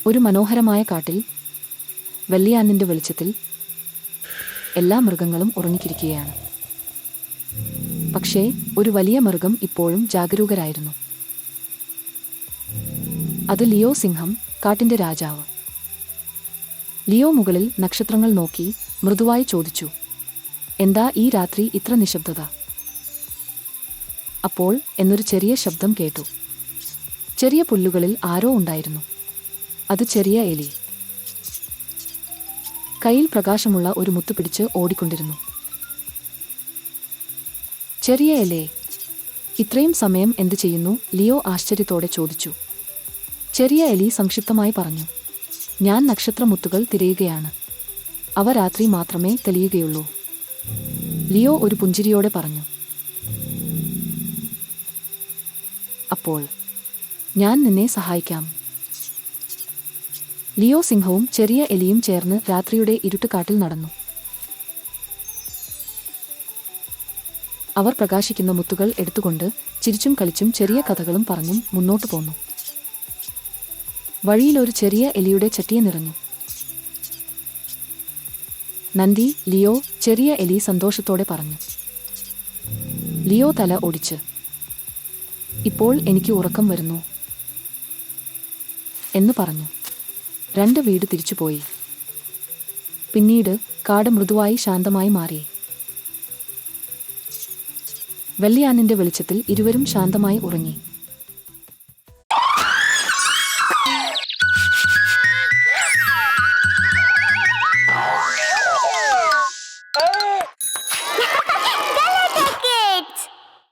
ഒരു മനോഹരമായ കാട്ടിൽ വെള്ളിയാനിൻ്റെ വെളിച്ചത്തിൽ എല്ലാ മൃഗങ്ങളും ഉറങ്ങിക്കിരിക്കുകയാണ്. പക്ഷേ ഒരു വലിയ മൃഗം ഇപ്പോഴും ജാഗരൂകരായിരുന്നു. അത് ലിയോ സിംഹം, കാട്ടിൻ്റെ രാജാവ്. ലിയോ മുകളിൽ നക്ഷത്രങ്ങൾ നോക്കി മൃദുവായി ചോദിച്ചു, എന്താ ഈ രാത്രി ഇത്ര നിശബ്ദത? അപ്പോൾ എന്നൊരു ചെറിയ ശബ്ദം കേട്ടു. ചെറിയ പുല്ലുകളിൽ ആരോ ഉണ്ടായിരുന്നു. അത് ചെറിയ എലി. കയ്യിൽ പ്രകാശമുള്ള ഒരു മുത്ത് പിടിച്ച് ഓടിക്കൊണ്ടിരുന്നു. ചെറിയ എലേ, ഇത്രയും സമയം എന്തു ചെയ്യുന്നു? ലിയോ ആശ്ചര്യത്തോടെ ചോദിച്ചു. ചെറിയ എലി സംക്ഷിപ്തമായി പറഞ്ഞു, ഞാൻ നക്ഷത്രമുത്തുകൾ തിരയുകയാണ്. അവ രാത്രി മാത്രമേ തെളിയുകയുള്ളൂ. ലിയോ ഒരു പുഞ്ചിരിയോടെ പറഞ്ഞു. അപ്പോൾ ഞാൻ നിന്നെ സഹായിക്കാം. ലിയോ സിംഹവും ചെറിയ എലിയും ചേർന്ന് രാത്രിയുടെ ഇരുട്ടുകാട്ടിൽ നടന്നു. അവർ പ്രകാശിക്കുന്ന മുത്തുകൾ എടുത്തുകൊണ്ട് ചിരിച്ചും കളിച്ചും ചെറിയ കഥകളും പറഞ്ഞും മുന്നോട്ടു പോന്നു. വഴിയിലൊരു ചെറിയ എലിയുടെ ചട്ടിയെ നിറഞ്ഞു. നന്ദി, ലിയോ, ചെറിയ എലി സന്തോഷത്തോടെ പറഞ്ഞു. ലിയോ തല ഒടിച്ച്, ഇപ്പോൾ എനിക്ക് ഉറക്കം വരുന്നു എന്ന് പറഞ്ഞു. 2 വീട് തിരിച്ചുപോയി. പിന്നീട് കാട് മൃദുവായി ശാന്തമായി മാറി. വെള്ളിയാനിൻ്റെ വെളിച്ചത്തിൽ ഇരുവരും ശാന്തമായി ഉറങ്ങി.